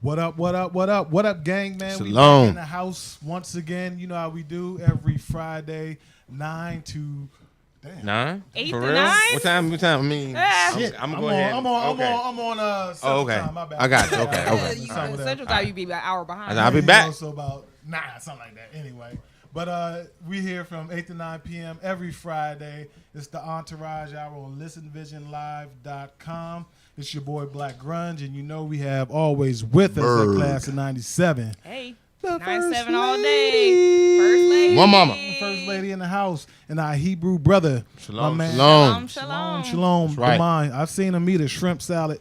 What up, what up, what up? What up, gang, man? Shalom. We back in the house once again. You know how we do every Friday, 9 to... Damn. 9? 8 For to real? 9? What time? I mean, Shit. I'm going to go ahead. I'm on Central Time. My bad. I got you. Okay. Central Time, you be about an hour behind. I'll be back. So about 9, something like that. Anyway. But we here from 8 to 9 p.m. every Friday. It's the Entourage Hour on listenvisionlive.com. It's your boy Black Grunge, and you know we have always with us the class of 97. Hey, the 97 all day. First lady. One mama. The first lady in the house, and our Hebrew brother. Shalom. My man. Shalom. Right. The mine. I've seen him eat a shrimp salad,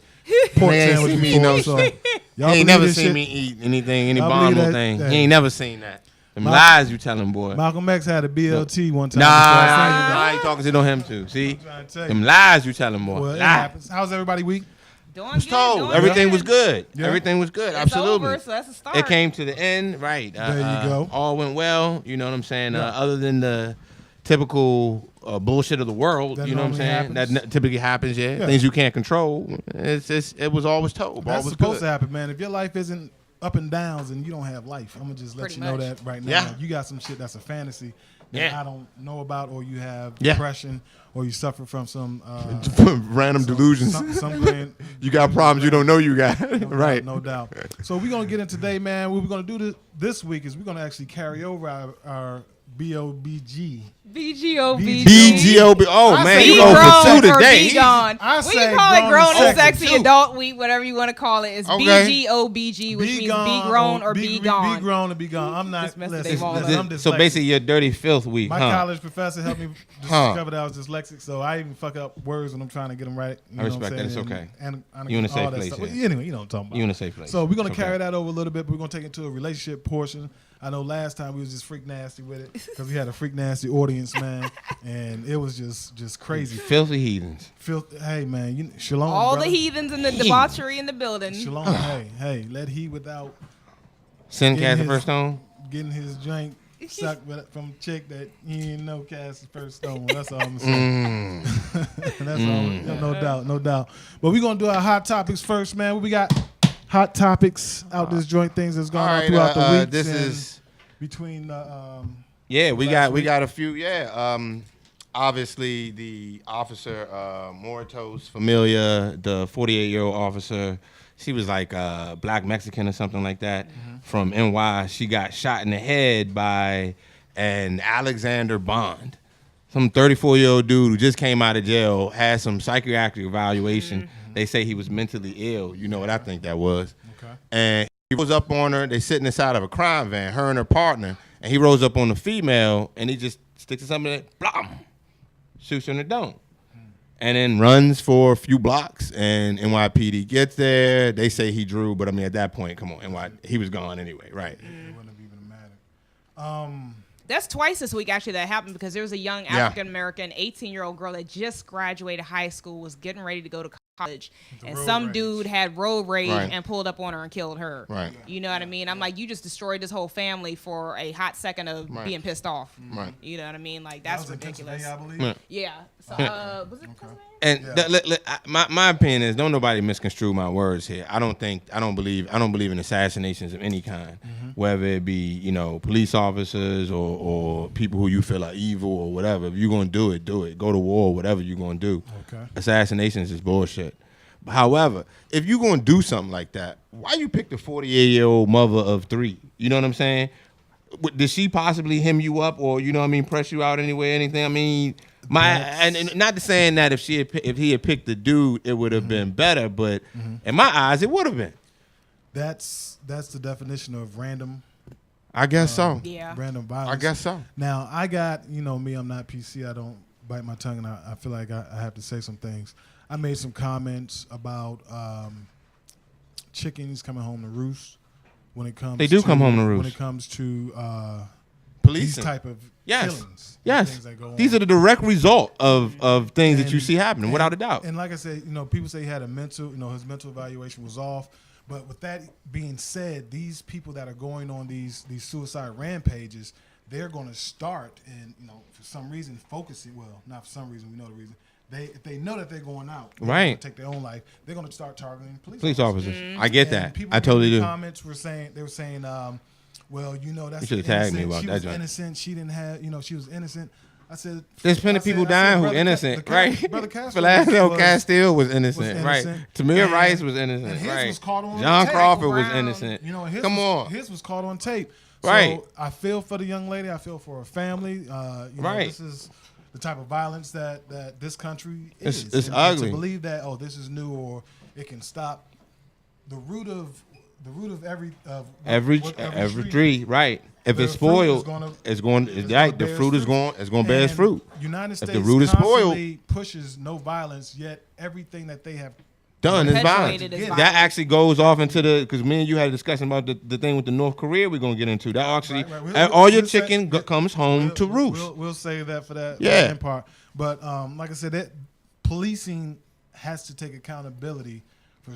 pork He ain't sandwich seen me before, no so shit. y'all He ain't believe never this seen shit? me eat anything, any I bomb believe or that- thing. that- He ain't never seen that. Them Mal- lies you telling, boy. Malcolm X had a BLT one time. Nah, so I I ain't talking shit on him too. See? trying to tell you. Them lies you telling, boy. Well, it Lies. happens. How's everybody week? Doing Was good. told. doing Everything good. was good. Yeah. Everything was good. It's Absolutely. over, so that's a start. It came to the end, right. There you go. All went well, you know what I'm saying? Yeah. Other than the typical bullshit of the world, That you know what I'm normally saying? happens. That typically happens, yeah. Yeah. Things you can't control. It was always told. That's All was supposed good. to happen, man. If your life isn't up and downs, and you don't have life, I'm gonna just let Pretty you know much. that right now. Yeah. You got some shit that's a fantasy that Yeah. I don't know about, or you have Yeah. depression, or you suffer from some Random delusions. Something You got problems you don't know you got. Right. No doubt. So we're gonna get in today, man. What we're gonna do this week is we're gonna actually carry over our BOBG. BGOB. BGOB. Oh, I man, say you be go grown for two or today. be gone. I We say can call it grown grown and and sexy, sexy too. adult week, whatever you want to call it. It's Okay. BGOBG, which means gone be grown or be gone. Be grown or be gone. I'm not. Just messed the Listen, name all listen, up. I'm dyslexic. So basically, your dirty filth week, My huh? college professor helped me discover that I was dyslexic, so I even fuck up words when I'm trying to get them right. You I know respect what I'm that. saying? It's okay. And You in a safe all that place, stuff. yeah. Anyway, you know what I'm talking about. You in a safe place. So we're gonna It's okay. carry that over a little bit. But we're gonna take it to a relationship portion. I know last time we was just freak nasty with it because we had a freak nasty audience, man, and it was just crazy. Filthy heathens. Hey, man, shalom. All brother. the heathens and the debauchery in the building. Shalom. hey, let he without Sin Getting cast the his- first stone. getting his drink sucked from a chick that he didn't know cast the first stone. That's all I'm saying. That's all. No doubt. But we're gonna do our hot topics first, man. What we got? Hot topics out this joint, things that's going All on right, throughout the week. this is between the yeah. We last week. got a few. Yeah. Obviously, the officer Moritos Familia, the 48-year-old officer, she was like black Mexican or something like that from NY. She got shot in the head by an Alexander Bond, some 34-year-old dude who just came out of jail, had some psychiatric evaluation. They say he was mentally ill. You know what I think that was. Okay. And he rose up on her. They sitting inside of a crime van, her and her partner. And he rose up on the female, and he just sticks to something that, blam, shoots her in the dome. And then runs for a few blocks, and NYPD gets there. They say he drew, but I mean, at that point, come on, he was gone anyway, right? It wouldn't have even mattered. That's twice this week, actually, that happened because there was a young African-American 18-year-old girl that just graduated high school, was getting ready to go to college, and some rage. dude had road rage Right. and pulled up on her and killed her. Right. You know what I mean? I'm like, you just destroyed this whole family for a hot second of Right. being pissed off. Right. You know what I mean? Like, That that's was in ridiculous. Pennsylvania, I believe. Yeah. Yeah. So, was it Pennsylvania? And my opinion is, don't nobody misconstrue my words here. I don't believe in assassinations of any kind, whether it be police officers or people who you feel are evil or whatever. If you're gonna do it, do it. Go to war, whatever you're gonna do. Okay. Assassinations is bullshit. However, if you're gonna do something like that, why you pick the 48-year-old mother of 3? You know what I'm saying? Did she possibly hem you up or press you out anyway? Anything? I mean. And not to saying that if he had picked the dude, it would have been better, but in my eyes, it would have been. That's the definition of random. I guess so. Yeah. Random violence. I guess so. Now I got me. I'm not PC. I don't bite my tongue, and I feel like I have to say some things. I made some comments about chickens coming home to roost when it comes. They do come home to roost. when it comes to Policing. these type of Yes. killings. Yes. Things that go These on. are the direct result of things that you And- see happening, without a doubt. And like I said, people say he had a mental, his mental evaluation was off. But with that being said, these people that are going on these suicide rampages, they're going to start and, for some reason, focusing. Well, not for some reason. We know the reason. if they know that they're going out, right, to take their own life, they're going to start targeting police officers. Mm-hmm. I get that. I totally do. Comments were saying well, that's you should have tagged me about she that. Was Joint. innocent. She didn't have, she was innocent. I said there's plenty of people dying who innocent, right? Brother Castile Castile was innocent, right? Tamir Rice was innocent, and his right? was caught on John tape. Crawford was innocent. Come on, his was caught on tape. Right. So I feel for the young lady. I feel for her family. Right. This is the type of violence that this country is. It's ugly. To believe that this is new or it can stop the root of every tree, right? If it's spoiled, it's going. The fruit is going. It's going to bear its fruit. United States if the root is spoiled, pushes no violence. Yet everything that they have done is violence. That actually goes off into because me and you had a discussion about the thing with the North Korea. We're gonna get into that. Actually, all your chicken comes home to roost. We'll save that for that part. But like I said, that policing has to take accountability for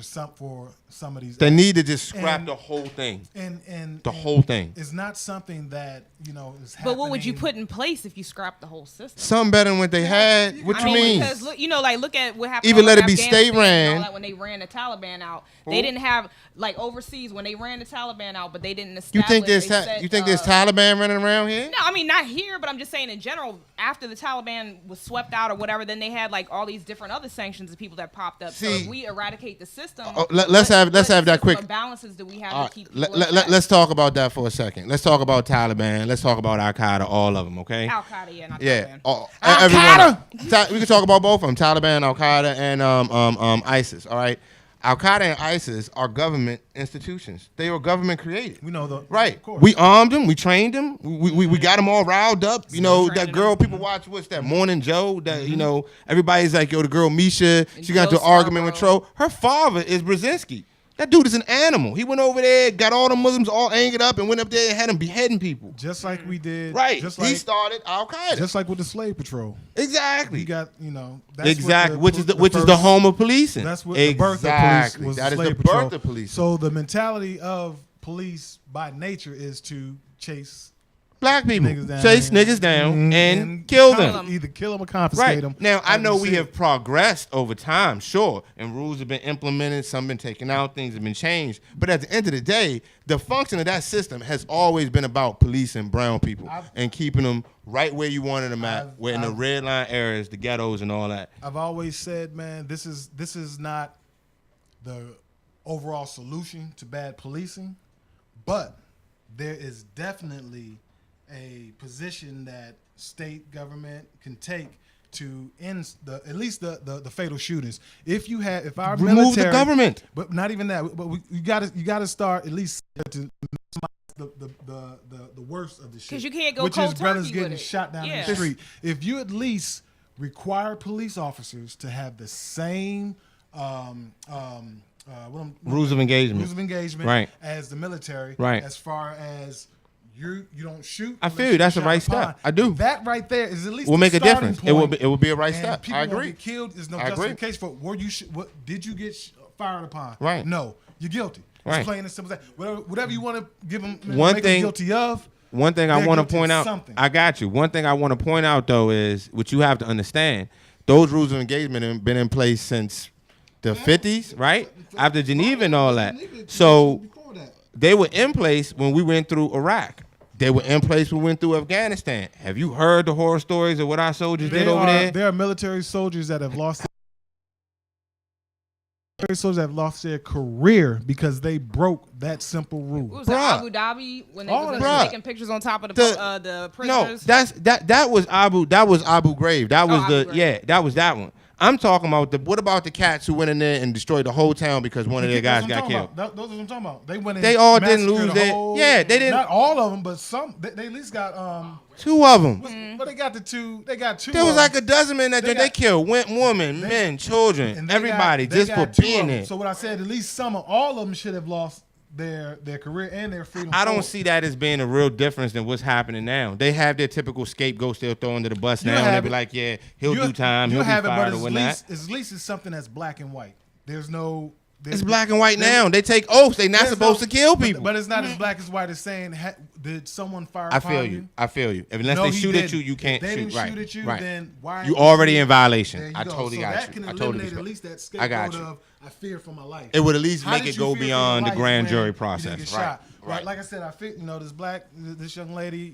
some of these. They need to just scrap the whole thing. And the whole thing. It's not something that is happening. But what would you put in place if you scrap the whole system? Something better than what they had. What you mean? Because look at what happened. Even let it be state ran. When they ran the Taliban out, they didn't have overseas when they ran the Taliban out, but they didn't establish. You think there's Taliban running around here? No, I mean not here, but I'm just saying in general. After the Taliban was swept out or whatever, then they had all these different other sanctions of people that popped up. So if we eradicate the system, let's have that quick. What balances do we have to keep? Let's talk about that for a second. Let's talk about Taliban. Let's talk about Al Qaeda. All of them, okay? Al Qaeda, yeah, not yeah. Taliban. Al Qaeda. We can talk about both of them: Taliban, Al Qaeda, and ISIS. All right. Al Qaeda and ISIS are government institutions. They were government created. We know right. We armed them. We trained them. We got them all riled up. That girl. People watch what's that Morning Joe. That everybody's like, yo, the girl Misha. She got into an argument with Tro. Her father is Brzezinski. That dude is an animal. He went over there, got all the Muslims all angered up, and went up there and had them beheading people. Just like we did. Right. He started Al Qaeda. Just like with the slave patrol. Exactly. He got, that's exactly, which is the home of policing. That's what the birth of police was. That is slave the patrol. birth of policing. So the mentality of police by nature is to chase black people, chase niggas down and kill them. Either kill them or confiscate them. Now, I know we have progressed over time, sure, and rules have been implemented, some been taken out, things have been changed. But at the end of the day, the function of that system has always been about policing brown people and keeping them right where you wanted them at, where in the red line areas, the ghettos and all that. I've always said, man, this is not the overall solution to bad policing, but there is definitely a position that state government can take to end at least the fatal shootings. If our remove military, the government, but not even that. But you got to start at least to the worst of the shit. Because you can't go which cold is brothers turkey getting with it. shot down in the street. If you at least require police officers to have the same rules of engagement, right, as the military, right, as far as you don't shoot. I feel you. That's the right step. I do. That right there is at least will make a difference. Point. It will be a right step. People I agree. Get killed is no justification for where you what did you get fired upon? Right. No, you're guilty. Right. It's plain and simple as that. Whatever you want to give them, make them guilty of. One thing I want to point out. I got you. One thing I want to point out though is what you have to understand. Those rules of engagement have been in place since the 50s, right? After Geneva and all that. So they were in place when we went through Iraq. They were in place when we went through Afghanistan. Have you heard the horror stories of what our soldiers did over there? There are military soldiers that have lost their career because they broke that simple rule. What was that, Abu Dhabi when they were taking pictures on top of the prisoners? No, that was Abu Ghraib. That was that was that one. I'm talking about what about the cats who went in there and destroyed the whole town because one of their guys got killed? Those are what I'm talking about. They went in. They all didn't lose their. Yeah, they didn't. Not all of them, but some. They at least got two of them. But they got the two. They got two. There was like a dozen men that they killed. Women, men, children, everybody just for being there. So what I said, at least all of them should have lost their career and their freedom. I don't see that as being a real difference than what's happening now. They have their typical scapegoats they'll throw under the bus now, and they'll be like, yeah, he'll do time, he'll be fired or whatnot. At least it's something that's black and white. There's no... It's black and white now. They take oaths. They're not supposed to kill people. But it's not as black as white as saying Did someone fire I upon feel you? you. I feel you. Unless No, they he shoot at didn't. you, you can't If they shoot. didn't Right. shoot at you, right. then why? You already in There violation. you I go. totally so got that you. can I totally eliminate at respect. least that I scapegoat got you. of I fear for my life. It would at least How make did it you go fear for your beyond the life grand when jury you process. didn't get Right. shot? Right. Like I said, I feel this young lady,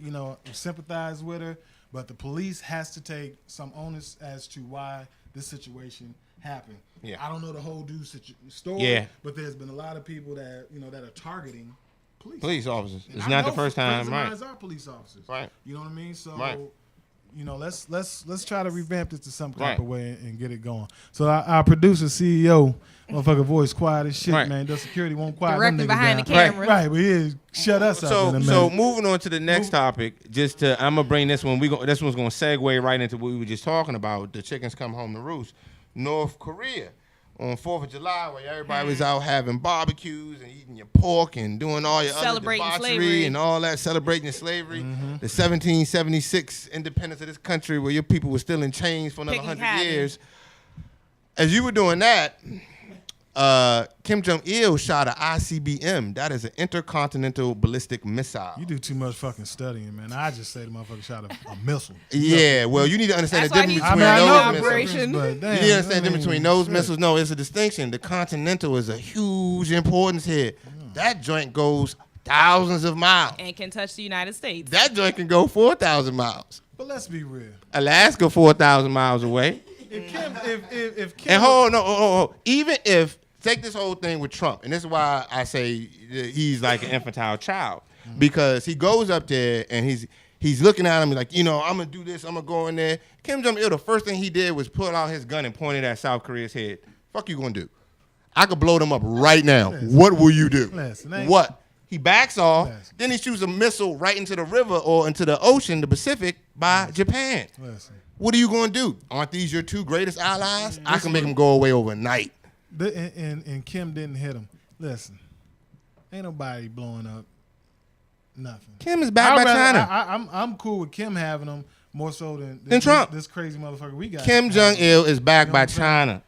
sympathize with her, but the police has to take some onus as to why this situation happened. Yeah. I don't know the whole dude's story, Yeah. but there's been a lot of people that that are targeting Police officers. and It's I not the know first friends time, of right? mine are police officers. Right. You know what I mean? So, Right. let's try to revamp this to some type Right. of way and get it going. So our producer, CEO, motherfucker voice quiet as shit, Right. man. The security won't quiet Directing them niggas behind the down. camera. Right, but yeah, shut us up in a minute. So moving on to the next topic, I'm gonna bring this one. This one's gonna segue right into what we were just talking about. The chickens come home to roost. North Korea on 4th of July, where everybody was out having barbecues and eating your pork and doing all your other Celebrating debauchery slavery. and all that, celebrating slavery. The 1776 independence of this country, where your people were still in chains for another Picking 100 cotton. years. As you were doing that, Kim Jong-il shot an ICBM. That is an intercontinental ballistic missile. You do too much fucking studying, man. I just say the motherfucker shot a missile. Yeah, well, you need to understand That's the why difference he's between I doing those the missiles. operation. but You damn, need to understand the difference between those shit. missiles. No, it's a distinction. The Continental is a huge importance here. That joint goes thousands of miles. And can touch the United States. That joint can go 4,000 miles. But let's be real. Alaska, 4,000 miles away. If Kim, And hold on, even if, take this whole thing with Trump, and this is why I say that he's like an infantile child, because he goes up there and he's looking at him like, I'm gonna do this, I'm gonna go in there. Kim Jong-il, the first thing he did was pull out his gun and point it at South Korea's head. Fuck you gonna do? I could blow them up right now. What will you do? What? He backs off, then he shoots a missile right into the river or into the ocean, the Pacific, by Japan. What are you gonna do? Aren't these your two greatest allies? I can make them go away overnight. And Kim didn't hit him. Listen, ain't nobody blowing up nothing. Kim is backed by China. I'm cool with Kim having them more so than Trump. This crazy motherfucker we got. Kim Jong-il is backed by what I'm saying? China.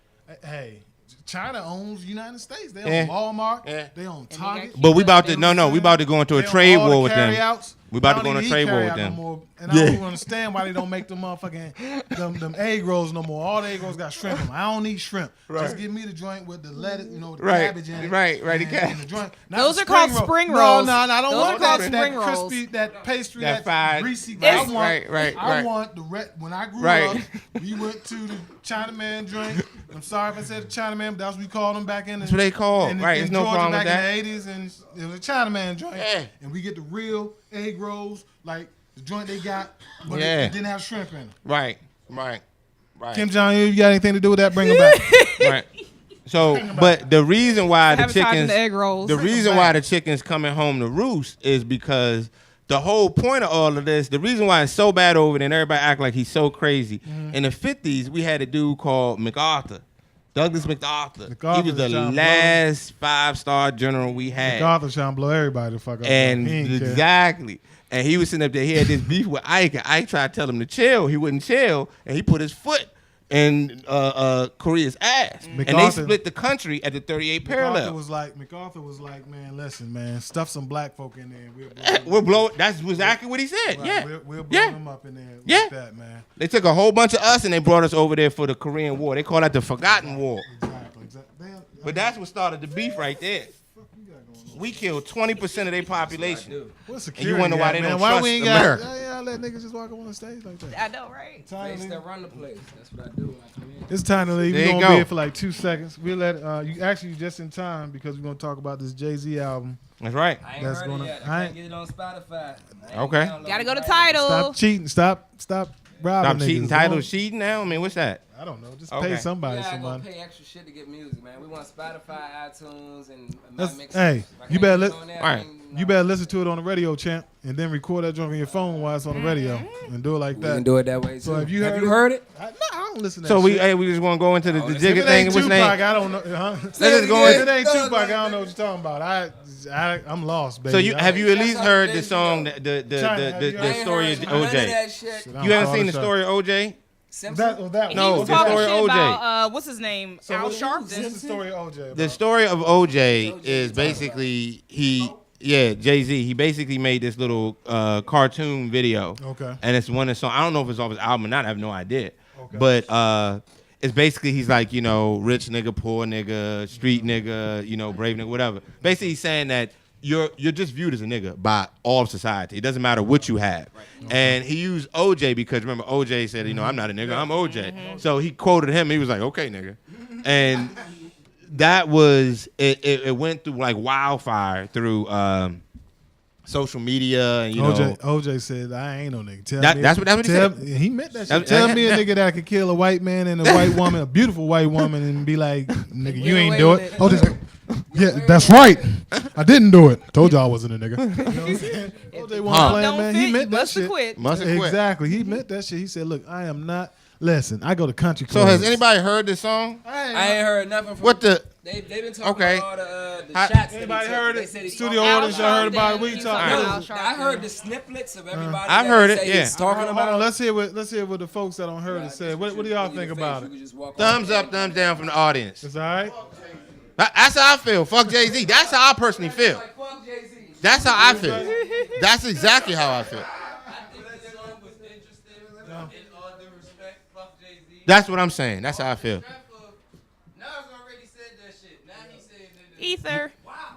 Hey, China owns the United States. They Yeah. own Walmart. Yeah. They own they Target. got But we about to You know what I'm we about to go into a They own trade all the war with them. carryouts. We about to They go don't on a even trade eat war with carryout them. No more. And I don't even understand why they don't make them motherfucking them egg rolls no more. All the egg rolls got shrimp in them. I don't need shrimp. Just give me the joint with the lettuce, the Right. cabbage in it. Right, the and cabbage. the joint. Not Those the are called roll. spring rolls. No, I don't Those want are called that spring rolls. crispy, that pastry, That that fried- greasy. It's- I want, right. I want the when I grew Right. up, we went to the Chinaman joint. I'm sorry if I said the Chinaman, but that's what we called them back in the That's what they call, in, right, in there's no Georgia problem back with that. in the 80s, and it was a Chinaman joint. Yeah. And we get the real egg rolls, like the joint they got, but Yeah. it didn't have shrimp in it. Right. Kim Jong-il, you got anything to do with that? Bring them back. Right. So, but the reason why the Sabotaging chickens, the egg rolls. the Bring 'em reason back. why the chickens coming home to roost is because the whole point of all of this, the reason why it's so bad over there and everybody act like he's so crazy. In the 50s, we had a dude called MacArthur. Douglas MacArthur. MacArthur He was the was John last 5-star general we had. MacArthur trying to blow everybody the fuck up. And He ain't care. exactly. And he was sitting up there. He had this beef with Ike. And Ike tried to tell him to chill. He wouldn't chill. And he put his foot in Korea's ass. And they MacArthur- split the country at the 38 MacArthur parallel. was like, man, listen, man, stuff some black folk in there. And We'll blow it. That's exactly what he said. right, Yeah. we'll blow Yeah. them up in there Yeah. like that, man. They took a whole bunch of us and they brought us over there for the Korean War. They call that the Forgotten War. Exactly. Damn, But that's what started the beef right there. We killed 20% of their population. what's And security? you wonder why at, they man? don't Why trust we ain't America. got? Yeah, let niggas just walk up on the stage like that. I know, right? Time to That run the place. That's what I do when I come in. It's time to leave. There We're you gonna go. be here for like 2 seconds. We'll let you actually just in time because we're gonna talk about this Jay-Z album. That's right. I ain't That's heard gonna- it yet. I I ain't- can't get it on Spotify. Okay. Gotta go to title. Stop cheating. Stop robbing Stop cheating. niggas. Titles cheating now? I mean, what's that? I don't know. Just Okay. pay We somebody gotta some go money. pay extra shit to get music, man. We want Spotify, iTunes, and That's- my mixes. hey, If I you can't better get it let- on there, Alright. I ain't- You better listen to it on the radio, champ, and then record that joint on your phone while it's on the radio, and do it like We that. can do it that way too. So have you Have heard you it? heard it? No, I don't listen to So that we shit. we just want to go into the Oh, Jigga If it thing. ain't What's Tupac, name? I don't know. Huh? Let's just go If in. it ain't Tupac, I don't know what you're talking about. I'm lost, baby. So you have you at That's least how heard it the is, song, though. China, have you the heard- story of None of OJ? that shit. Shit, I You don't haven't call seen the this story of OJ? Simpson? That He No, was the talking story shit OJ. about what's his name? Al What's Sharpton. the story of OJ? The about? story of OJ OJ is talk basically he Yeah, Jay-Z. He basically made this little cartoon video. Okay. And it's one of the songs. I don't know if it's off his album or not. I have no idea. Okay. But it's basically he's like, you know, rich nigga, poor nigga, street nigga, you know, brave nigga, whatever. Basically, he's saying that you're just viewed as a nigga by all of society. It doesn't matter what you have. Right. And he used OJ because remember OJ said, you know, I'm not a nigga, I'm OJ. Mm-hmm. So he quoted him. He was like, okay, nigga. And that was it went through like wildfire through social media and OJ said I ain't no nigga. That's what he said. He meant that shit. Tell me a nigga that could kill a white man and a white woman, a beautiful white woman, and be like, nigga, you ain't do it. Oh, this. Yeah, that's right. I didn't do it. Told y'all I wasn't a nigga. You know what I'm saying? OJ wasn't playing, man. He meant that shit. Must have quit. Exactly. He meant that shit. He said, look, I am not. Listen, I go to country clubs. So has anybody heard this song? I ain't heard nothing from what the. They've been talking about all the shots. Anybody heard it? Studio audience, y'all heard about it? What you talking about? I heard the snippets of everybody. I've heard it. Yeah. Talking about. Hold on, let's hear what the folks that don't heard it said. What do y'all think about it? Thumbs up, thumbs down from the audience. It's all right. That's how I feel. Fuck Jay-Z. That's how I personally feel. That's how I feel. That's exactly how I feel. That's what I'm saying. That's how I feel. Ether.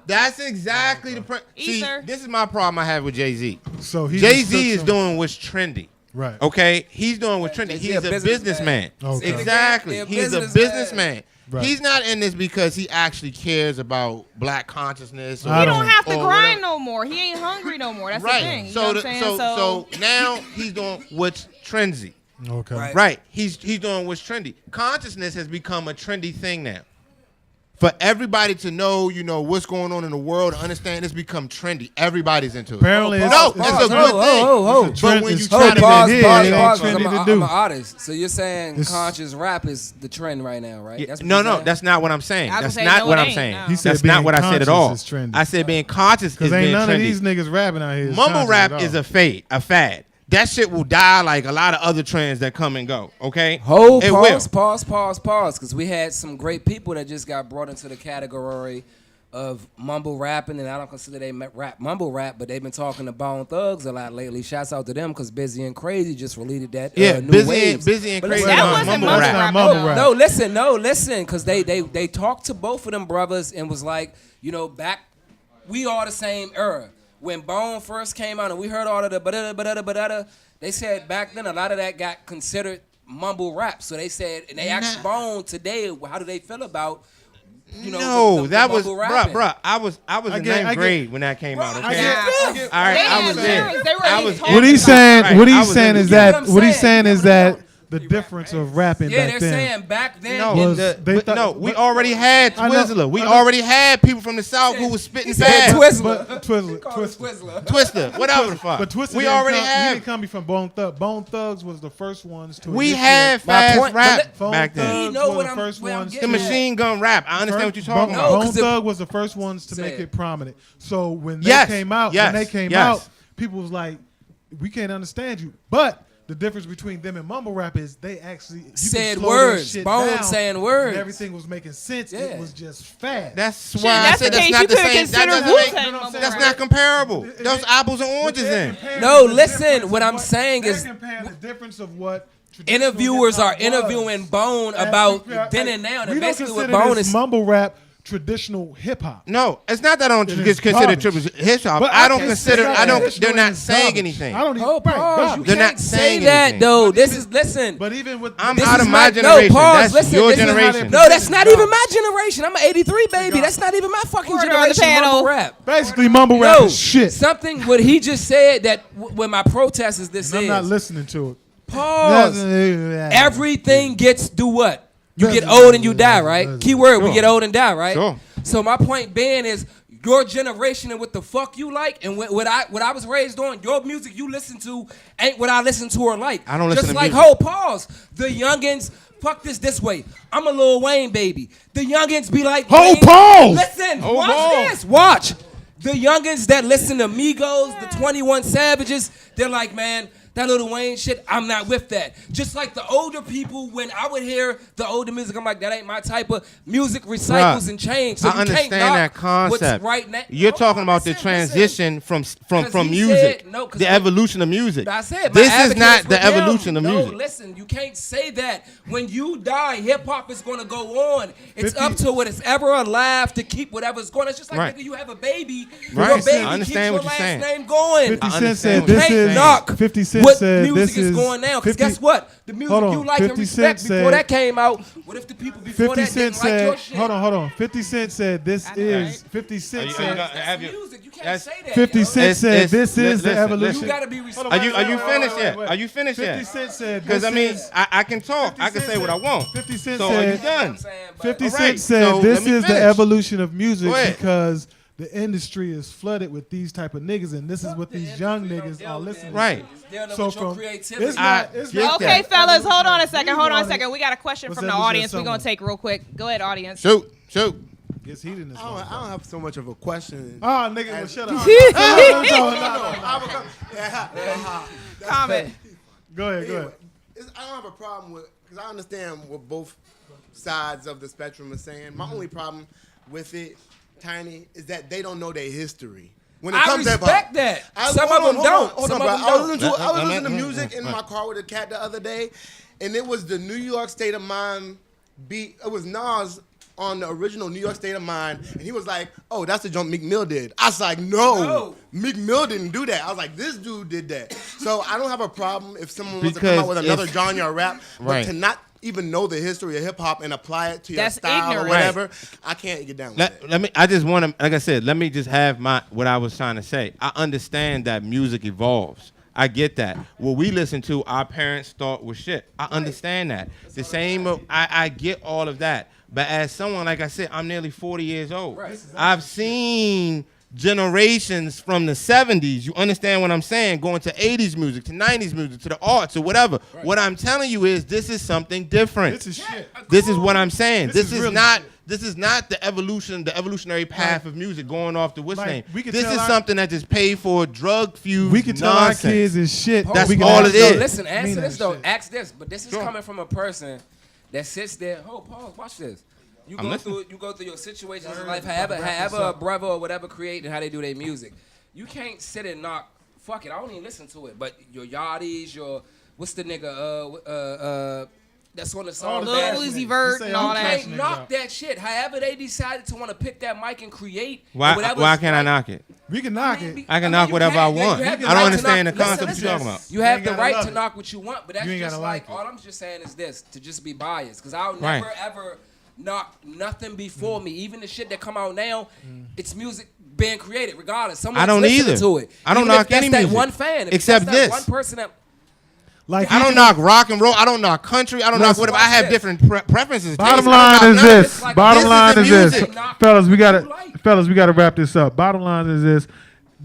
That's exactly the. See, this is my problem I have with Jay-Z. So Jay-Z is doing what's trendy. Right. Okay? He's doing what's trendy. He's a businessman. Okay. Exactly. He's a businessman. Right. He's not in this because he actually cares about black consciousness. He don't have to grind no more. He ain't hungry no more. That's the thing. You know what I'm saying? So now he's doing what's trendy. Okay. Right. He's doing what's trendy. Consciousness has become a trendy thing now. For everybody to know, you know, what's going on in the world, to understand, it's become trendy. Everybody's into it. Apparently, it's a good thing. But when you try to pause, it ain't trendy to do. I'm an artist, so you're saying conscious rap is the trend right now, right? Yeah, no, that's not what I'm saying. That's not what I'm saying. He said that's not what I said at all. I said being conscious is being trendy. Because ain't none of these niggas rapping out here. Mumble rap is a fad. That shit will die like a lot of other trends that come and go, okay? Pause, because we had some great people that just got brought into the category of mumble rapping, and I don't consider they mumble rap, but they've been talking to Bone Thugs a lot lately. Shouts out to them because Busy and Crazy just released that new Waves. Busy and Crazy that wasn't mumble rap. No, listen, because they talked to both of them brothers and was like, you know, we are the same era. When Bone first came out and we heard all of the ba-da-da, they said back then a lot of that got considered mumble rap. So they said, and they asked Bone today, how do they feel about, you know, no, that was, bruh. I was in ninth grade when that came out. Okay, all right, I was there. What he's saying is that the difference of rapping back then. Yeah, they're saying back then. We already had Twizzler. We already had people from the South who was spitting fast. Twizzler, whatever the fuck. But Twizzler we already had. He didn't come from Bone Thugs. Bone Thugs was the first ones to. We had fast rap back then. You know what I'm getting. The machine gun rap. I understand what you're talking about. Bone Thug was the first ones to make it prominent. So when they came out, people was like, "We can't understand you," but. The difference between them and mumble rap is they actually said words. Bone saying words. And everything was making sense. Yeah. It was just fast. That's why I said that's not the same. That's not comparable. Those apples and oranges in. No, listen. What I'm saying is the difference of what interviewers are interviewing Bone about then and now. And basically what Bone is mumble rap. Traditional hip hop. No, it's not that I don't consider traditional hip hop. I don't consider. They're not saying anything. I don't even. They're not saying that though. Listen. But even with I'm out of my generation. That's your generation. No, that's not even my generation. I'm an '83 baby. That's not even my fucking generation. Mumble rap. Basically, mumble rap is shit. Something what he just said that when my protest is this. I'm not listening to it. Pause. Everything gets do what? You get old and you die, right? Keyword, we get old and die, right? Sure. So my point being is your generation and what the fuck you like and what I was raised on, your music you listen to ain't what I listen to or like. I don't listen to music. Just like, pause. The youngins, fuck this way. I'm a Lil Wayne baby. The youngins be like, pause. Listen, watch this. Watch. The youngins that listen to Migos, the 21 Savages, they're like, man, that Lil Wayne shit, I'm not with that. Just like the older people, when I would hear the older music, I'm like, that ain't my type of music. Recycles and change. So I understand that concept. Right now. You're talking about the transition from music, the evolution of music. I said this is not the evolution of music. No, listen, you can't say that. When you die, hip hop is gonna go on. It's up to what is ever alive to keep whatever's going. It's just like nigga, you have a baby. Right. Your baby I understand keeps what your you're last saying. name going. 50 Cent said this is. knock 50 Cent what said music this is is going now. Because 50 guess what? The music Hold on, you like and 50 respect Cent before said- that came out. What if the people before 50 that Cent didn't like your said, shit? hold on. 50 Cent said this I know, is. right? 50 Cent Are you said. gonna- That's music. You can't say that. 50 yo. Cent said this is the listen, evolution. You gotta be respectful. Are you finished wait, yet? wait. Are you finished 50 yet? Cent said Because this I mean, is. I can talk. 50 I can Cent say what I want. 50 Cent So are you said. done? 50 All Cent right, said so this let me is the finish. evolution of music Go ahead. because the industry is flooded with these type of niggas, and this is what these young niggas are listening to. Right. So from from creativity. it's not, I it's get not Okay, that. fellas, hold on a second. We Hold on a want second. it. We got a question What's from the evolution of audience. We're someone? gonna take real quick. Go ahead, audience. Shoot. Gets heated in this I don't have so much of a question. Oh, nigga, well, shut up. Comment. Go ahead. I don't have a problem with, because I understand what both sides of the spectrum are saying. My only problem with it, Tiny, is that they don't know their history. When it I comes respect to hip-hop. that. Some of them don't. Hold Some on, of bro. them I don't. was listening to music in my car with a cat the other day, and it was the New York State of Mind beat. It was Nas on the original New York State of Mind, and he was like, "Oh, that's the jump Meek Mill did." I was like, "No, Meek Mill didn't do that." I was like, "This dude did that." So I don't have a problem if someone wants to come out with another genre of rap, but to not even know the history of hip hop and apply it to your That's style ignorant. or whatever, I can't get down with that. Let me. I just want to. Like I said, let me just have what I was trying to say. I understand that music evolves. I get that. What we listen to, our parents thought was shit. I understand that. The same. I get all of that. But as someone, like I said, I'm nearly 40 years old. Right. I've seen generations from the 70s. You understand what I'm saying? Going to 80s music, to 90s music, to the arts or whatever. Right. What I'm telling you is this is something different. This is shit. This is what I'm saying. This is is really not. shit. This is not the evolutionary path of music going off the what's Like, name. we could This tell is our- something that just paid for drug fused We can tell nonsense. our kids is shit. That's we can all ask it is. them. Listen, answer Mean this that though. shit. Ask this, but this is Sure. coming from a person that sits there. Oh, pause. Watch this. You I'm go listening. through your situations in life. However a brother or whatever create and how they do their music. You can't sit and knock. Fuck it. I don't even listen to it. But your Yachty's, your what's the nigga? That's on the song. Lil Bad Uzi Shit. Vert say and I'm all You that. can't knock that shit. However they decided to want to pick that mic and create. Why whatever why is can't I right. knock it? We can knock it. I can knock you whatever can. I Yeah, want. you I have the don't right to understand the knock- concept listen, you're talking about. You have ain't the gotta right love to it. knock what you want, but that's You ain't just gotta like, like it. all I'm just saying is this, to just be biased. Because I'll Right. never, ever knock nothing before me. Even the shit that come out now, it's music being created, regardless. Someone's I don't listening either. to it. I don't Even if knock that's any that music. one fan. If Except that's that this. one person that... Like I don't knock rock and roll. I don't knock country. I don't knock whatever. I have different preferences. Bottom tastes. I line don't is knock none of this. it. Like, Bottom this line is the is this. music. Fellas, we gotta wrap this up. Bottom line is this.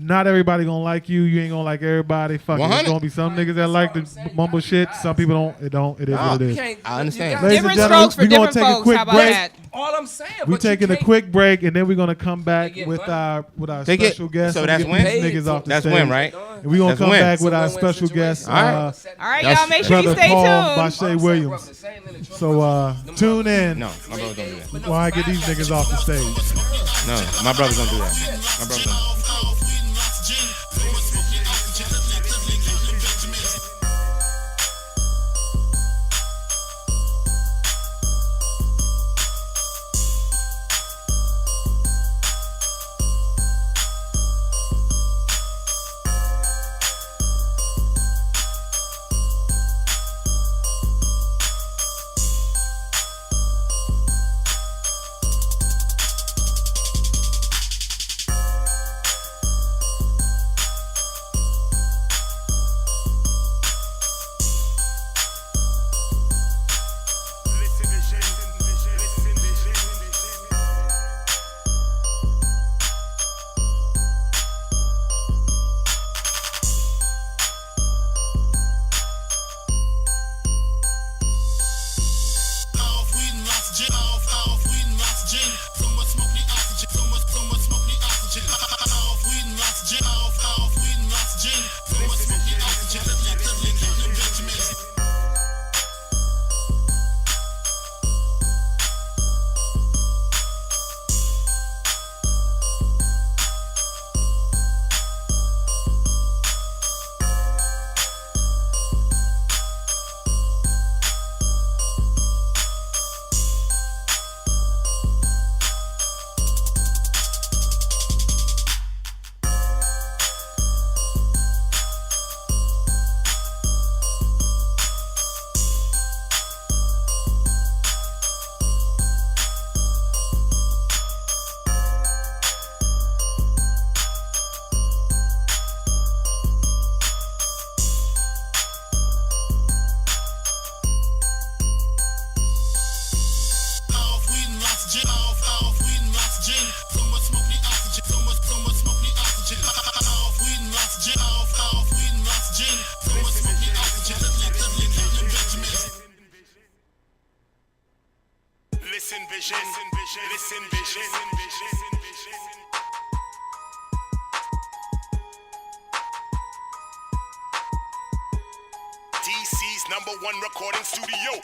Not everybody gonna like you. You ain't gonna like everybody. Fuck it. There's 100. gonna be some niggas that like the mumble shit. Some people don't. It don't. It is what it You is. can't- I understand. you got- Ladies and Different gentlemen, strokes for we gonna different take a folks. quick How about break. that? All I'm saying, We but you taking a can't- quick break and then we're gonna come back get with money. our Take it. special guest. So I'm that's gonna win? get these niggas off the That's stage. win, right? And we gonna That's come win. back with It's a our win-win special situation. guest, All right. All right, That's y'all. Make sure you brother stay Paul tuned. Bashea Williams. So tune in No, my brothers don't do that. while I get these niggas off the stage. No, my brothers don't do that. My brothers don't. DC's #1 recording studio.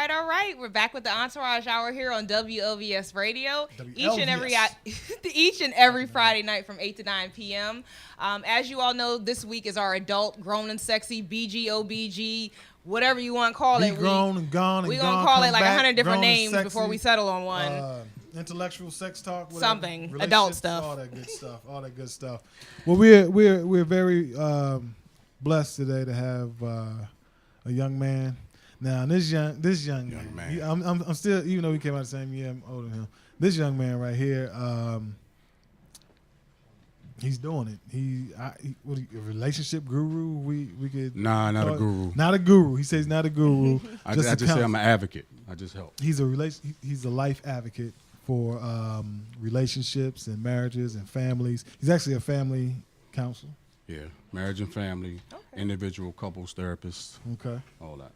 All right. We're back with the Entourage Hour here on WLVS Radio. Each and every Friday night from 8 to 9 p.m. As you all know, this week is our adult, grown and sexy, BG, whatever you want to call it. Grown and gone and we're gone. We're going to call it like 100 different grown names before we settle on one. Intellectual sex talk, whatever, something, adult stuff. All that good stuff. Well, we're very blessed today to have a young man. Now this young man, I'm still, even though we came out the same year, I'm older than him. This young man right here, he's doing it. He a relationship guru. We could not a guru. Not a guru. He says not a guru. I just say I'm an advocate. I just help. He's a life advocate for relationships and marriages and families. He's actually a family counselor. Yeah, marriage and family, individual, couples, therapists. Okay, all that.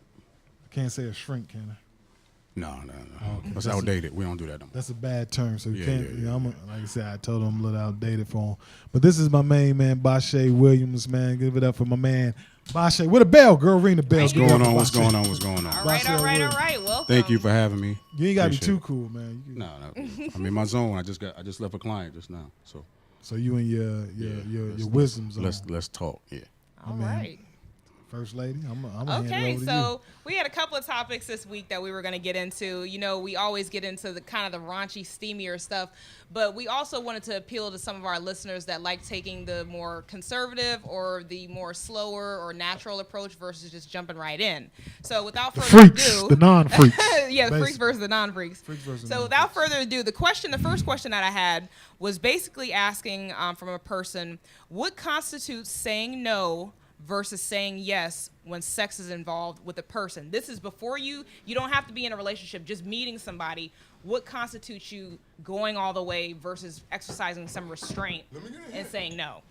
Can't say a shrink, can I? No. That's outdated. We don't do that no more. That's a bad term, so you can't. Like I said, I told him I'm a little outdated for him. But this is my main man, Bashea Williams, man. Give it up for my man, Bashea. With a bell, girl, ring the bell. What's going on? What's going on? All right. Welcome. Thank you for having me. You ain't gotta be too cool, man. No. I'm in my zone. I just left a client just now. So you and your wisdom zone. Let's talk. Yeah. All right. First lady, I'm gonna hand it over to you. We had a couple of topics this week that we were going to get into. You know, we always get into the kind of the raunchy, steamier stuff, but we also wanted to appeal to some of our listeners that like taking the more conservative or the more slower or natural approach versus just jumping right in. So without further ado, the non-freaks. Yeah, the freaks versus the non-freaks. So without further ado, the first question that I had was basically asking from a person, what constitutes saying no versus saying yes when sex is involved with a person? This is before you don't have to be in a relationship, just meeting somebody. What constitutes you going all the way versus exercising some restraint and saying no?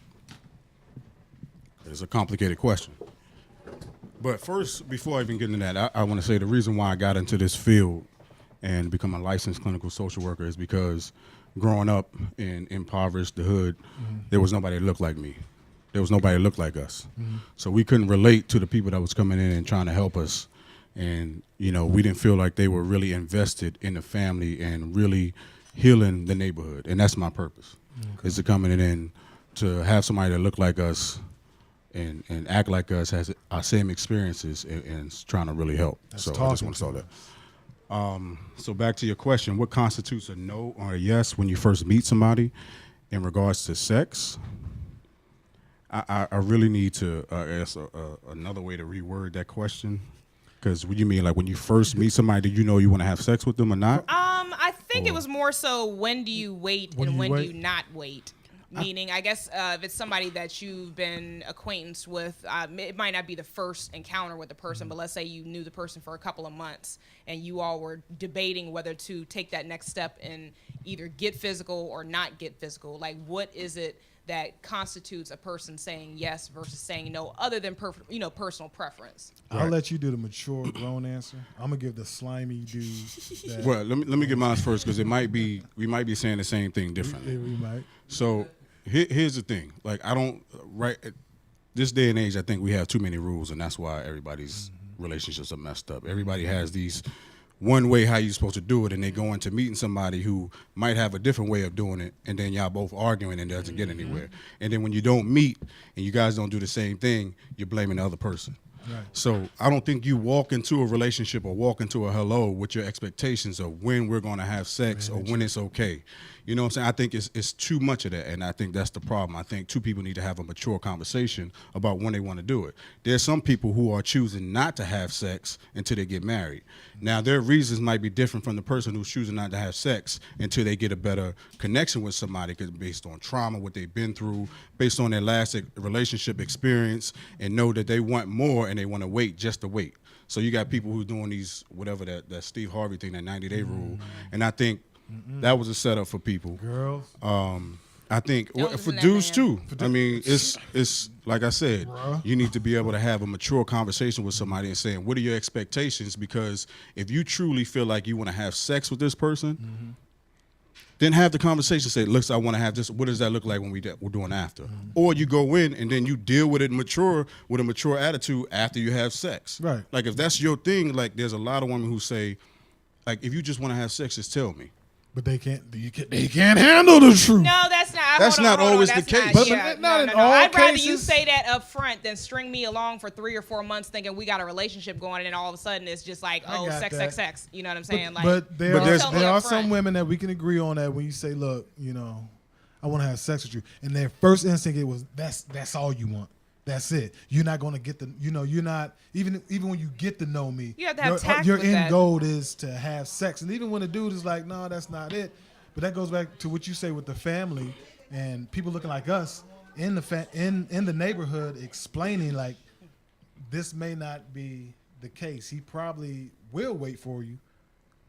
It's a complicated question. But first, before I even get into that, I want to say the reason why I got into this field and become a licensed clinical social worker is because growing up in impoverished the hood, there was nobody that looked like me. There was nobody that looked like us. So we couldn't relate to the people that was coming in and trying to help us. And, we didn't feel like they were really invested in the family and really healing the neighborhood. And that's my purpose, is to come in to have somebody that look like us and act like us, has our same experiences and trying to really help. So I just want to say that. So back to your question, what constitutes a no or a yes when you first meet somebody in regards to sex? I really need to ask another way to reword that question. Because what you mean, like when you first meet somebody, do you know you want to have sex with them or not? I think it was more so when do you wait and when do you not wait? Meaning, I guess if it's somebody that you've been acquaintance with, it might not be the first encounter with the person, but let's say you knew the person for a couple of months and you all were debating whether to take that next step and either get physical or not get physical. Like, what is it that constitutes a person saying yes versus saying no, other than personal preference? I'll let you do the mature, grown answer. I'm gonna give the slimy dude. Well, let me get mine first because we might be saying the same thing differently. We might. So here's the thing. Like at this day and age, I think we have too many rules, and that's why everybody's relationships are messed up. Everybody has these one way how you're supposed to do it, and they go into meeting somebody who might have a different way of doing it, and then y'all both arguing and it doesn't get anywhere. And then when you don't meet and you guys don't do the same thing, you're blaming the other person. Right. So I don't think you walk into a relationship or walk into a hello with your expectations of when we're going to have sex or when it's okay. You know what I'm saying? I think it's too much of that, and I think that's the problem. I think two people need to have a mature conversation about when they want to do it. There's some people who are choosing not to have sex until they get married. Now, their reasons might be different from the person who's choosing not to have sex until they get a better connection with somebody, because based on trauma, what they've been through, based on their last relationship experience, and know that they want more and they want to wait just to wait. So you got people who's doing these, whatever that Steve Harvey thing, that 90-day rule, and I think that was a setup for people. Girls. I think for dudes too. I mean, it's like I said, you need to be able to have a mature conversation with somebody and saying, what are your expectations? Because if you truly feel like you want to have sex with this person, then have the conversation. Say, look, I want to have this. What does that look like when we're doing after? Or you go in and then you deal with it with a mature attitude after you have sex. Right. Like if that's your thing, like there's a lot of women who say, like if you just want to have sex, just tell me. But they can't. They can't handle the truth. No, that's not. That's not always the case. But Not in all I'd rather you say that up front than string me along for 3 or 4 months thinking we got a relationship going, and then all of a sudden it's just like, oh, sex. You know what I'm saying? But there are some women that we can agree on that when you say, look, I want to have sex with you, and their first instinct it was that's all you want. That's it. You're not going to get you're not, even when you get to know me, you have to have tact your with end that. goal is to have sex. And even when a dude is like, no, that's not it. But that goes back to what you say with the family and people looking like us in the neighborhood explaining like, this may not be the case. He probably will wait for you,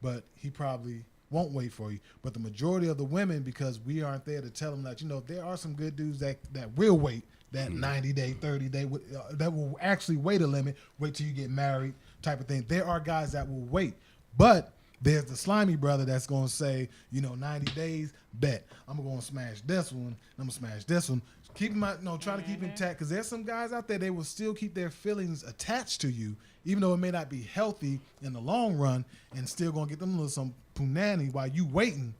but he probably won't wait for you. But the majority of the women, because we aren't there to tell them that, there are some good dudes that will wait. That 90-day, 30-day, that will actually wait a limit, wait till you get married type of thing. There are guys that will wait. But there's the slimy brother that's going to say, 90 days, bet. I'm going to smash this one. I'm going to smash this one. Keep try to keep intact, because there's some guys out there, they will still keep their feelings attached to you, even though it may not be healthy in the long run, and still going to get them some punani while you waiting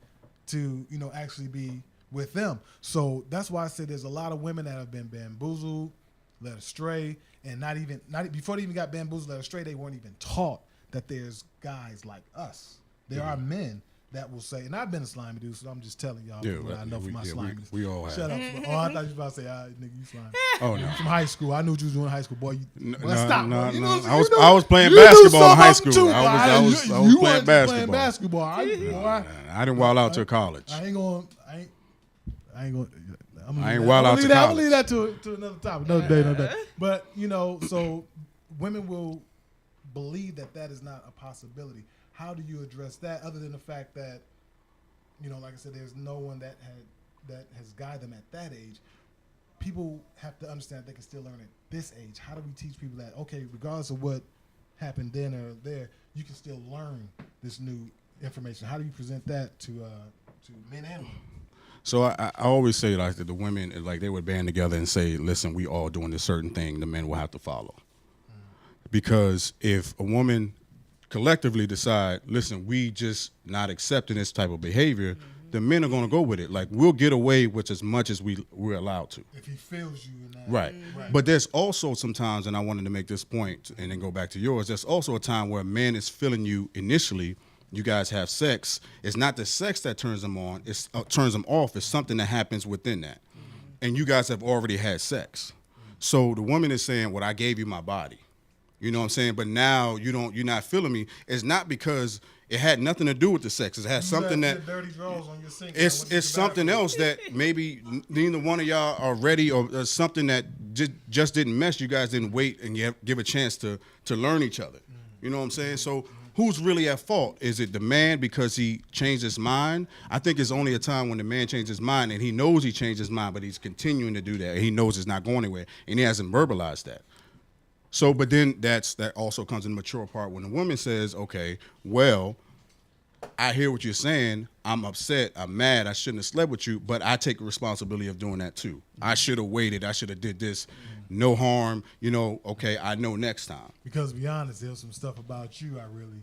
to, actually be with them. So that's why I said there's a lot of women that have been bamboozled, led astray, and not before they even got bamboozled, led astray, they weren't even taught that there's guys like us. There are men that will say, and I've been a slimy dude, so I'm just telling y'all what I know from my sliminess. We all have. Shut up. Oh, I thought you was about to say, nigga, you slimy. Oh, no. From high school. I knew what you was doing in high school, boy. Stop. No. I was playing basketball in high school. Too, I was playing basketball. I didn't wild out till college. I ain't going. I ain't wild out to college. I'm gonna leave that to another topic, another day. But so women will believe that is not a possibility. How do you address that, other than the fact that, like I said, there's no one that has guided them at that age. People have to understand they can still learn at this age. How do we teach people that, okay, regardless of what happened then or there, you can still learn this new information? How do you present that to men and women? So I always say like that the women, like they would band together and say, listen, we all doing this certain thing, the men will have to follow. Because if a woman collectively decide, listen, we just not accepting this type of behavior, the men are going to go with it. Like we'll get away with as much as we're allowed to. If he feels you in that. Right. But there's also sometimes, and I wanted to make this point and then go back to yours, there's also a time where a man is feeling you initially, you guys have sex. It's not the sex that turns them on, it turns them off. It's something that happens within that. And you guys have already had sex. So the woman is saying, well, I gave you my body. You know what I'm saying? But now you're not feeling me. It's not because it had nothing to do with the sex. It had something that dirty drawers on your sink. it's something else that maybe neither one of y'all are ready, or something that just didn't mesh. You guys didn't wait and give a chance to learn each other. You know what I'm saying? So who's really at fault? Is it the man because he changed his mind? I think it's only a time when the man changed his mind and he knows he changed his mind, but he's continuing to do that. He knows it's not going anywhere, and he hasn't verbalized that. So, but then that also comes in the mature part when the woman says, okay, well, I hear what you're saying. I'm upset. I'm mad. I shouldn't have slept with you, but I take the responsibility of doing that too. I should have waited. I should have did this. No harm. Okay, I know next time. Because to be honest, there's some stuff about you I really...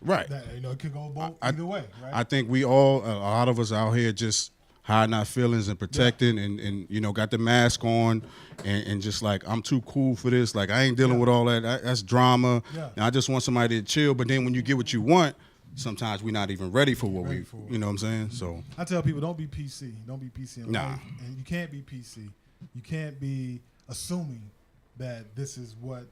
Right. That, it could go both either way, right? I think we all, a lot of us out here just hiding our feelings and protecting and got the mask on and just like, I'm too cool for this. Like, I ain't dealing with all that. That's drama. Yeah. And I just want somebody to chill. But then when you get what you want, sometimes we're not even ready for what you know what I'm saying? So I tell people, don't be PC. Don't be PC in life. And you can't be PC. You can't be assuming that this is what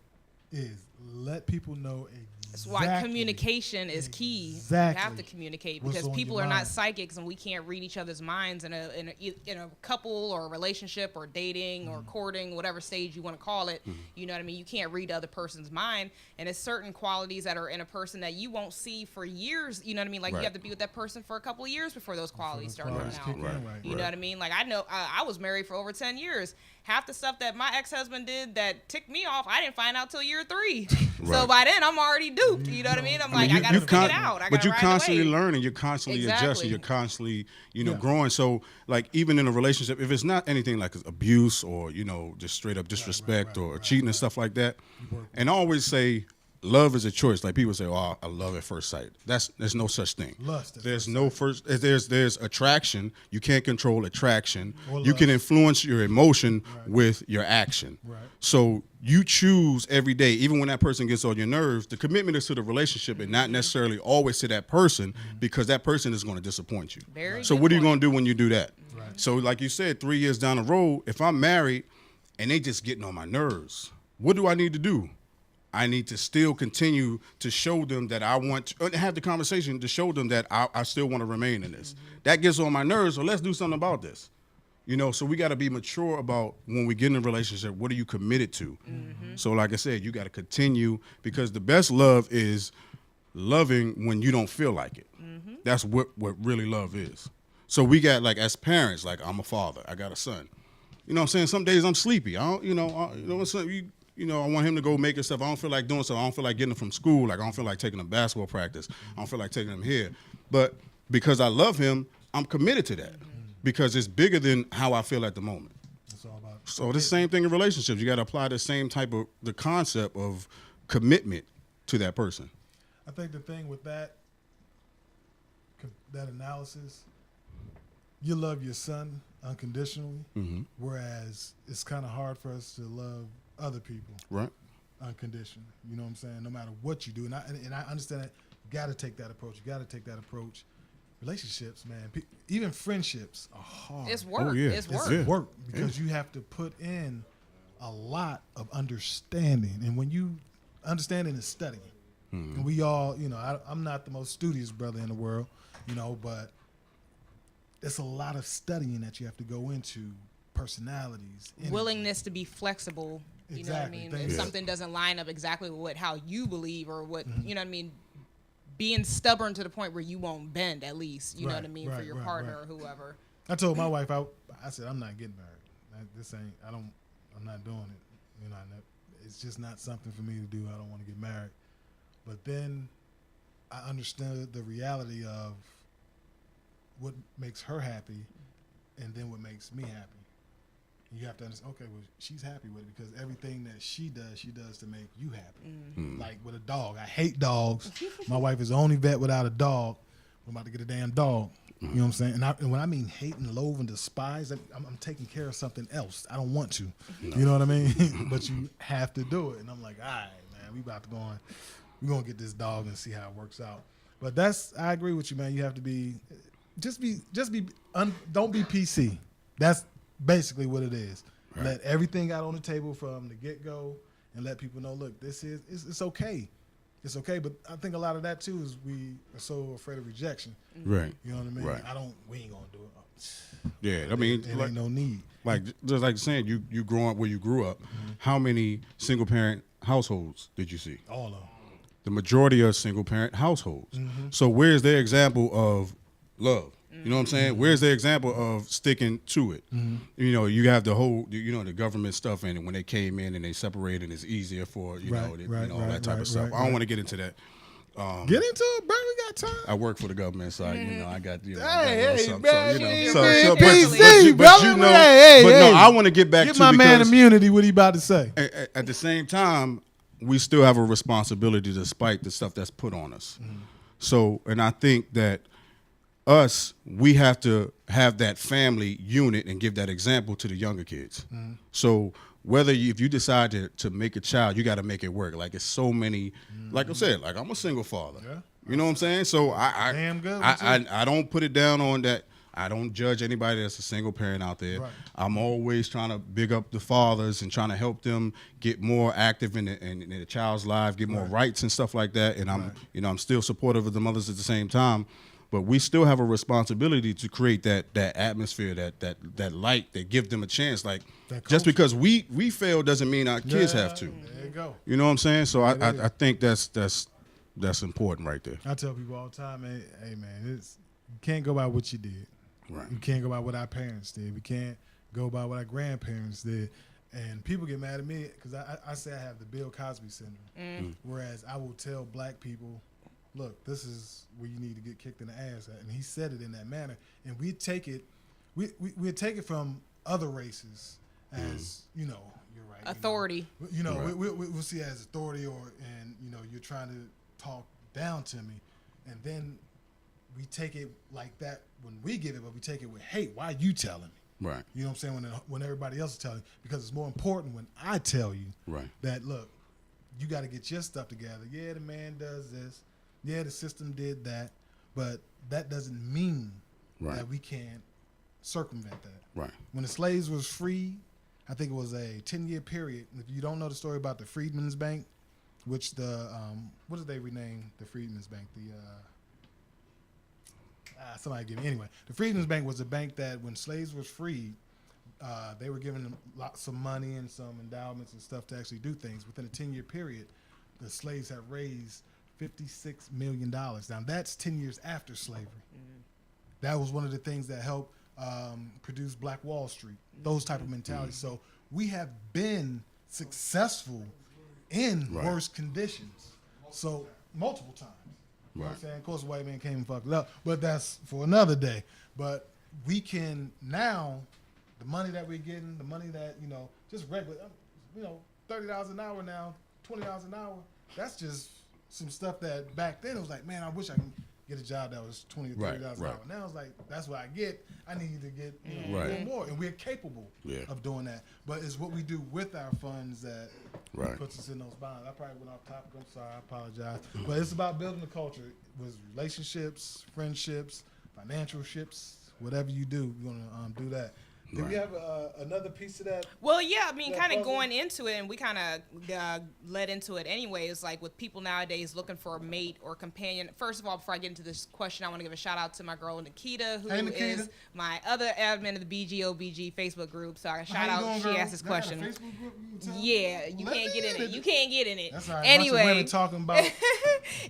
is. Let people know exactly. That's why communication is key. Exactly. You have to communicate because people are not psychics and we can't read each other's minds in a couple or a relationship or dating or courting, whatever stage you want to call it. You know what I mean? You can't read the other person's mind, and it's certain qualities that are in a person that you won't see for years. You know what I mean? Like you have to be with that person for a couple of years before those qualities start coming out. You know what I mean? Like I know I was married for over 10 years. Half the stuff that my ex-husband did that ticked me off, I didn't find out till year 3. So by then, I'm already duped. You know what I mean? I got to figure it out. But you're constantly learning. You're constantly adjusting. You're constantly, growing. So, like, even in a relationship, if it's not anything like abuse or, just straight up disrespect or cheating and stuff like that, and I always say, love is a choice. Like people say, "Oh, I love at first sight." There's no such thing. There's no first. There's attraction. You can't control attraction. You can influence your emotion with your action. So you choose every day, even when that person gets on your nerves. The commitment is to the relationship and not necessarily always to that person because that person is going to disappoint you. So what are you going to do when you do that? So like you said, 3 years down the road, if I'm married and they just getting on my nerves, what do I need to do? I need to still continue to show them that I want to have the conversation to show them that I still want to remain in this. That gets on my nerves, so let's do something about this. So we got to be mature about when we get in a relationship, what are you committed to? So like I said, you got to continue because the best love is loving when you don't feel like it. That's what really love is. So we got like as parents, like I'm a father, I got a son. You know what I'm saying? Some days I'm sleepy. I want him to go make himself. I don't feel like doing so. I don't feel like getting him from school. Like I don't feel like taking him basketball practice. I don't feel like taking him here. But because I love him, I'm committed to that because it's bigger than how I feel at the moment. That's all about. So the same thing in relationships. You got to apply the same type of the concept of commitment to that person. I think the thing with that analysis, you love your son unconditionally, whereas it's kind of hard for us to love other people unconditionally. You know what I'm saying? No matter what you do. And I understand that you got to take that approach. Relationships, man, even friendships are hard. It's work. Oh, yeah. It's work because you have to put in a lot of understanding. And when you understanding is studying. And we all, I'm not the most studious brother in the world, but it's a lot of studying that you have to go into. Personalities, willingness to be flexible. You know what I mean? If something doesn't line up exactly with how you believe or what you know what I mean, being stubborn to the point where you won't bend at least. You know what I mean for your partner or whoever. I told my wife, I said I'm not getting married. I'm not doing it. It's just not something for me to do. I don't want to get married. But then I understood the reality of what makes her happy, and then what makes me happy. You have to understand, okay, well, she's happy with it because everything that she does to make you happy. Like with a dog. I hate dogs. My wife is the only vet without a dog. I'm about to get a damn dog. You know what I'm saying? And when I mean hate and loathe and despise, I'm taking care of something else. I don't want to. No. You know what I mean? But you have to do it. And I'm like, all right, man, we're going to get this dog and see how it works out. But I agree with you, man. You have to don't be PC. That's basically what it is. Let everything out on the table from the get-go and let people know, look, it's okay. It's okay, but I think a lot of that too is we are so afraid of rejection. Right. You know what I mean? Right. We ain't gonna do it. Yeah, I mean, It ain't no need. Like just like saying, you growing up where you grew up. How many single parent households did you see? All of them. The majority are single parent households. So where's their example of love? You know what I'm saying? Where's their example of sticking to it? You know, you have the whole, the government stuff in it. When they came in and they separated, it's easier for, all that type of stuff. I don't want to get into that. Get into it, bro. We got time. I work for the government side, I got, Hey, no, I want to get back Give to my man because immunity. What he about to say? at the same time, we still have a responsibility despite the stuff that's put on us. So, and I think that we have to have that family unit and give that example to the younger kids. So if you decide to make a child, you got to make it work. Like it's so many, like I said, like I'm a single father. Yeah. You know what I'm saying? So I don't put it down on that. I don't judge anybody that's a single parent out there. Right. I'm always trying to big up the fathers and trying to help them get more active in the child's life, get more rights and stuff like that. And I'm still supportive of the mothers at the same time. But we still have a responsibility to create that atmosphere, that light, that give them a chance. Like just because we fail doesn't mean our kids have to. There you go. You know what I'm saying? So I think that's important right there. I tell people all the time, hey man, you can't go by what you did. Right. You can't go by what our parents did. We can't go by what our grandparents did. And people get mad at me because I say I have the Bill Cosby syndrome. Whereas I will tell black people, look, this is where you need to get kicked in the ass at. And he said it in that manner. And we take it, we take it from other races as, you're right. Authority. We'll see it as authority you're trying to talk down to me. And then we take it like that when we give it, but we take it with hate. Why are you telling me? Right. You know what I'm saying? When everybody else is telling you. Because it's more important when I tell you that, look, you got to get your stuff together. Yeah, the man does this. Yeah, the system did that. But that doesn't mean that we can't circumvent that. Right. When the slaves was freed, I think it was a 10-year period. If you don't know the story about the Freedmen's Bank, which what did they rename the Freedmen's Bank? Somebody give me. Anyway, the Freedmen's Bank was a bank that when slaves was freed, they were given them lots of money and some endowments and stuff to actually do things. Within a 10-year period, the slaves had raised $56 million. Now, that's 10 years after slavery. That was one of the things that helped produce Black Wall Street, those type of mentalities. So we have been successful in worse conditions. So multiple times. You know what I'm saying? Of course, the white man came and fucked it up, but that's for another day. But we can now, the money that we're getting, the money that, just regular, $30 an hour now, $20 an hour, that's just some stuff that back then it was like, man, I wish I could get a job that was $20 or $30 an hour. Now it's like, that's what I get. I need to get a little more. And we're capable of doing that. But it's what we do with our funds that puts us in those bonds. I probably went off topic. I'm sorry. I apologize. But it's about building the culture with relationships, friendships, financial ships, whatever you do, you're going to do that. Do we have another piece of that? Well, yeah, I mean, kind of going into it, and we kind of led into it anyway. It's like with people nowadays looking for a mate or companion. First of all, before I get into this question, I want to give a shout out to my girl Nikita, who is my other admin of the BGOBG Facebook group. So I shout out. She asked this question. Yeah, you can't get in it. You can't get in it. That's all right. Anyway, women talking about.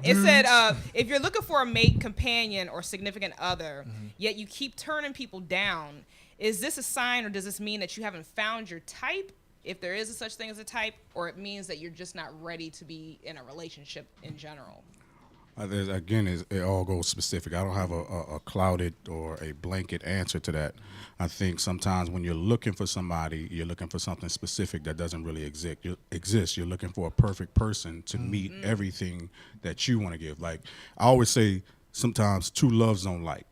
It said if you're looking for a mate, companion, or significant other, yet you keep turning people down. Is this a sign, or does this mean that you haven't found your type, if there is a such thing as a type, or it means that you're just not ready to be in a relationship in general? Again, it all goes specific. I don't have a clouded or a blanket answer to that. I think sometimes when you're looking for somebody, you're looking for something specific that doesn't really exist. You're looking for a perfect person to meet everything that you want to give. Like I always say, sometimes two loves don't like.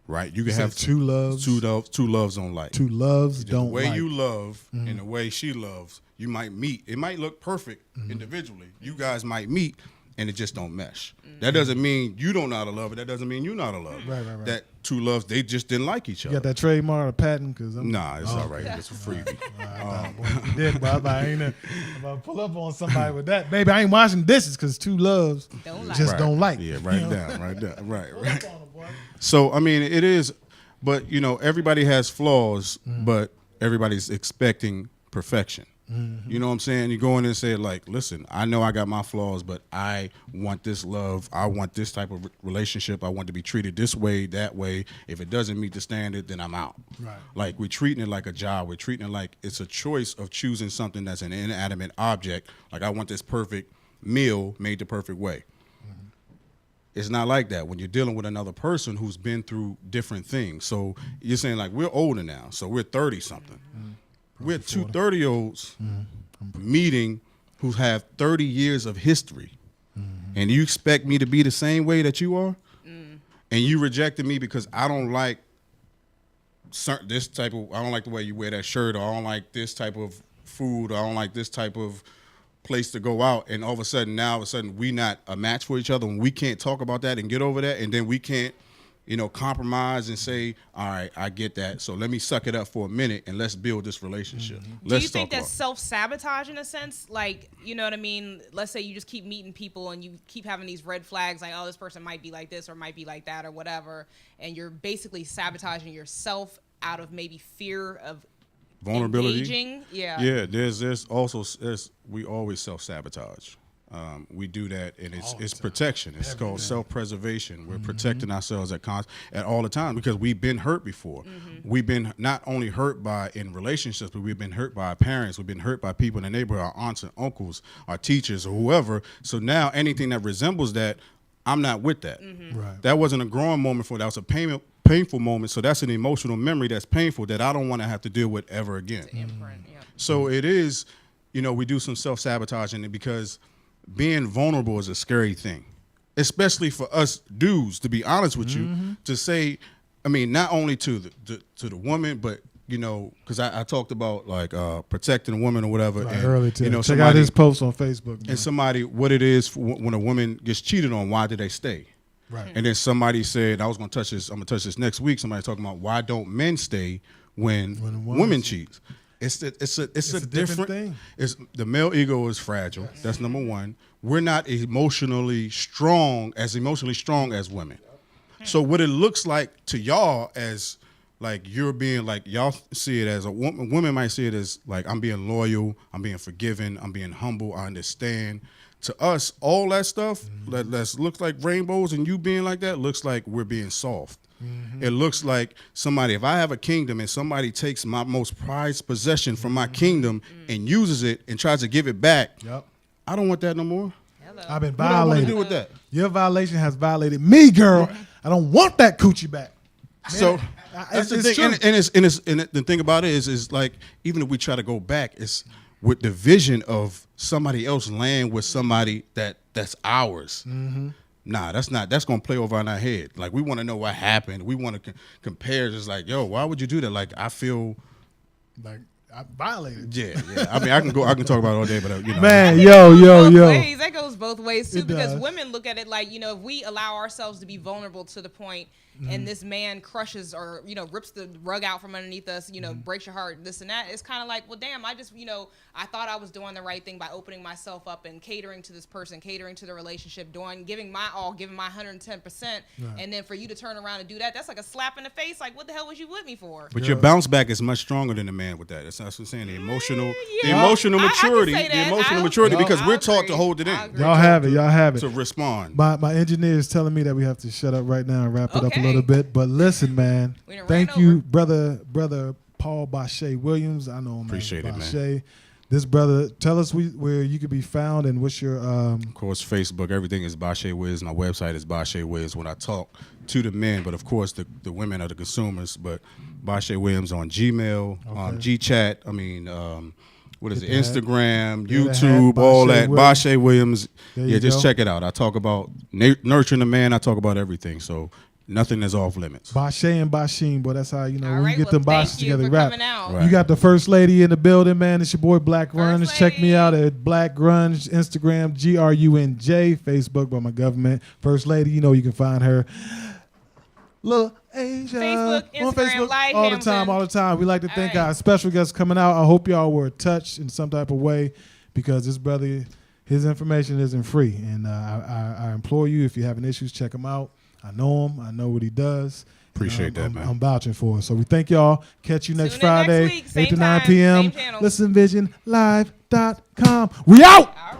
Right, you can have two loves. Two loves don't like. Two loves don't like. The way you love and the way she loves, you might meet. It might look perfect individually. You guys might meet, and it just don't mesh. That doesn't mean you don't know how to love it. That doesn't mean you know how to love it. Right. That two loves, they just didn't like each You other. got that trademark or patent? Cause Nah, it's all right. It's a freebie. You did, but I ain't about to pull up on somebody with that. Baby, I ain't washing dishes because two loves don't like. Yeah, right down. Right. So, I mean, it is, but, you know, everybody has flaws, but everybody's expecting perfection. You know what I'm saying? You go in and say, like, listen, I know I got my flaws, but I want this love. I want this type of relationship. I want to be treated this way, that way. If it doesn't meet the standard, then I'm out. Right. Like, we're treating it like a job. We're treating it like it's a choice of choosing something that's an inanimate object. Like, I want this perfect meal made the perfect way. It's not like that when you're dealing with another person who's been through different things. So you're saying, like, we're older now, so we're 30-something. We're two 30-year-olds meeting who have 30 years of history. And you expect me to be the same way that you are? And you rejected me because I don't like this type of, I don't like the way you wear that shirt, or I don't like this type of food, or I don't like this type of place to go out. And all of a sudden, we not a match for each other, and we can't talk about that and get over that, and then we can't, you know, compromise and say, all right, I get that, so let me suck it up for a minute and let's build this relationship. Do you think that's self-sabotage in a sense? Like, you know what I mean? Let's say you just keep meeting people and you keep having these red flags, like, oh, this person might be like this or might be like that or whatever, and you're basically sabotaging yourself out of maybe fear of vulnerability. Engaging. Yeah, there's also, we always self-sabotage. We do that, and it's protection. It's called self-preservation. We're protecting ourselves at all the time because we've been hurt before. We've been not only hurt in relationships, but we've been hurt by our parents. We've been hurt by people in the neighborhood, our aunts and uncles, our teachers, or whoever. So now anything that resembles that, I'm not with that. Right. That wasn't a growing moment for that. Was a painful moment. So that's an emotional memory that's painful that I don't want to have to deal with ever again. So it is, you know, we do some self-sabotaging because being vulnerable is a scary thing, especially for us dudes, to be honest with you, to say, I mean, not only to the woman, but, you know, because I talked about, like, protecting a woman or whatever. Right, and, early too. You know, check out his post on Facebook. Man. And somebody, what it is when a woman gets cheated on, why do they stay? Right. And then somebody said, I was going to touch this, I'm going to touch this next week. Somebody talking about why don't men stay when women cheat? It's a different thing. It's the male ego is fragile. That's number one. We're not emotionally strong as women. So what it looks like to y'all as, like, you're being, like, y'all see it as a woman. Women might see it as, like, I'm being loyal, I'm being forgiving, I'm being humble, I understand. To us, all that stuff that looks like rainbows and you being like that looks like we're being soft. It looks like somebody, if I have a kingdom and somebody takes my most prized possession from my kingdom and uses it and tries to give it back, I don't want that no more. I've been violated. What do I want to do with that? Your violation has violated me, girl. I don't want that coochie back. So that's the thing. And the thing about it is like, even if we try to go back, it's with the vision of somebody else laying with somebody that's ours. Nah, that's not. That's gonna play over in our head. Like, we want to know what happened. We want to compare. Just like, yo, why would you do that? Like, I feel like I violated. Yeah. I mean, I can talk about it all day, but you know, man, yo. That goes both ways too, because women look at it like, you know, if we allow ourselves to be vulnerable to the point, and this man crushes or, you know, rips the rug out from underneath us, you know, breaks your heart, this and that, it's kind of like, well, damn, I just, you know, I thought I was doing the right thing by opening myself up and catering to this person, catering to the relationship, giving my all, giving my 110%, and then for you to turn around and do that, that's like a slap in the face. Like, what the hell was you with me for? But your bounce back is much stronger than a man with that. That's what I'm saying. The emotional maturity, because we're taught to hold it in. Y'all have it. To respond. My engineer is telling me that we have to shut up right now and wrap it up a little bit. But listen, man, thank you, brother Paul Bashea Williams. I know him. Appreciate it, Bashea. man. This brother, tell us where you could be found and what's your Of course, Facebook, everything is Bashea Williams. My website is Bashea Williams. When I talk to the men, but of course the women are the consumers. But Bashea Williams on Gmail, GChat. I mean, what is it? Instagram, YouTube, all that. Bashea Williams. Just check it out. I talk about nurturing the man. I talk about everything. So nothing is off limits. Bashea and Basheen, boy, that's how, you know, all when right, you get them Bashes together, rap. Right. You got the first lady in the building, man. It's your boy Black Grunge. Check me out at Black Grunge, Instagram, GRUNJ, Facebook by my government. First lady, you know, you can find her Lil Asia. Facebook, On Instagram, Facebook, Light all the Hamilton. time, all the time. We like to thank right. our special guests coming out. I hope y'all were touched in some type of way because this brother, his information isn't free. And I implore you, if you're having issues, check him out. I know him. I know what he does. Appreciate that, man. I'm vouching for it. So we thank y'all. Catch you next Tune in next Friday, week, same 8 to 9 time, p.m. same channel. ListenVisionLive.com. We out! All